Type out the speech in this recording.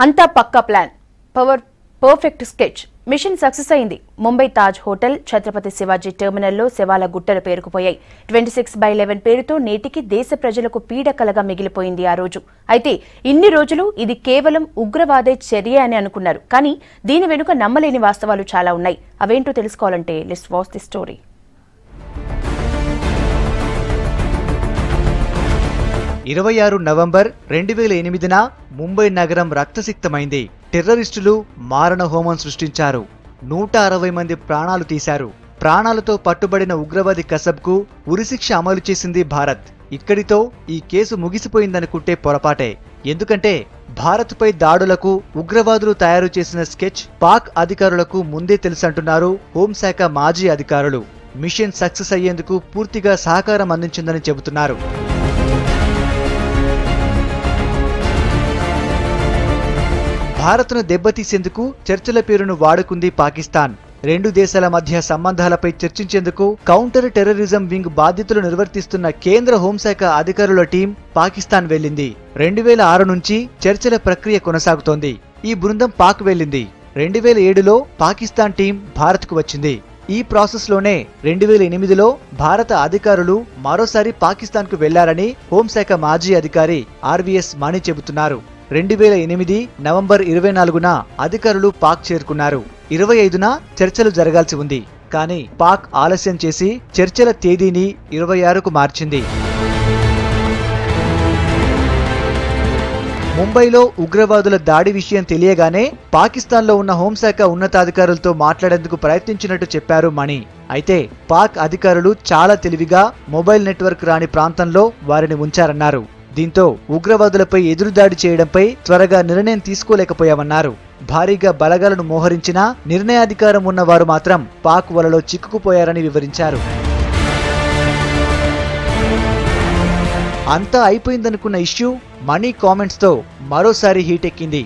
అంతా పక్కా plan, perfect sketch. Mission success అయింది. ముంబై తాజ్ హోటల్, ఛత్రపతి శివాజీ టెర్మినల్లో శవాల గుట్టలు పేరుకుపోయాయి. 26/11 పేరుతో నేటికి దేశ ప్రజలకు పీడకలగా మిగిలిపోయింది ఆ రోజు. అయితే ఇన్ని రోజులు ఇది కేవలం ఉగ్రవాదే చర్య అని అనుకున్నారు. కానీ దీని వెనుక నమ్మలేని వాస్తవాలు చాలా ఉన్నాయి. అవేంటో తెలుసుకోవాలంటే let's watch the story. 26 November 2008న ముంబై నగరం రక్తసిక్తమైంది. టెర్రరిస్టులు మారణ హోమం సృష్టించారు. 160 మంది ప్రాణాలు తీశారు. ప్రాణాలతో పట్టుబడిన ఉగ్రవాది కసబ్కు ఉరిశిక్ష అమలు చేసింది భారత్. ఇక్కడితో ఈ కేసు ముగిసిపోయిందనుకుంటే పొరపాటే. ఎందుకంటే భారత్పై దాడులకు ఉగ్రవాదులు తయారు చేసిన స్కెచ్ పాక్ అధికారులకు ముందే తెలుసంటున్నారు హోంశాఖ మాజీ అధికారులు. మిషన్ సక్సెస్ అయ్యేందుకు పూర్తిగా సహకారం అందించిందని చెబుతున్నారు. భారత్ను దెబ్బతీసేందుకు చర్చల పేరును వాడుకుంది పాకిస్తాన్. రెండు దేశాల మధ్య సంబంధాలపై చర్చించేందుకు కౌంటర్ టెర్రరిజం వింగ్ బాధ్యతలు నిర్వర్తిస్తున్న కేంద్ర హోంశాఖ అధికారుల టీం పాకిస్తాన్ వెళ్లింది. 2006 నుంచి చర్చల ప్రక్రియ కొనసాగుతోంది. ఈ బృందం పాక్ వెళ్లింది. 2007లో పాకిస్తాన్ టీం భారత్కు వచ్చింది. ఈ ప్రాసెస్ లోనే 2008లో భారత అధికారులు మరోసారి పాకిస్తాన్ కు వెళ్లారని హోంశాఖ మాజీ అధికారి ఆర్వీఎస్ మణి చెబుతున్నారు. 2008 నవంబర్ 24న అధికారులు పాక్ చేరుకున్నారు. 25న చర్చలు జరగాల్సి ఉంది. కానీ పాక్ ఆలస్యం చేసి చర్చల తేదీని 26కు మార్చింది. ముంబైలో ఉగ్రవాదుల దాడి విషయం తెలియగానే పాకిస్తాన్లో ఉన్న హోంశాఖ ఉన్నతాధికారులతో మాట్లాడేందుకు ప్రయత్నించినట్టు చెప్పారు మణి. అయితే పాక్ అధికారులు చాలా తెలివిగా మొబైల్ నెట్వర్క్ రాని ప్రాంతంలో వారిని ఉంచారన్నారు. దీంతో ఉగ్రవాదులపై ఎదురుదాడి చేయడంపై త్వరగా నిర్ణయం తీసుకోలేకపోయామన్నారు. భారీగా బలగాలను మోహరించినా నిర్ణయాధికారం ఉన్న వారు మాత్రం పాక్ వలలో చిక్కుకుపోయారని వివరించారు. అంతా అయిపోయిందనుకున్న ఇష్యూ మనీ కామెంట్స్ తో మరోసారి హీటెక్కింది.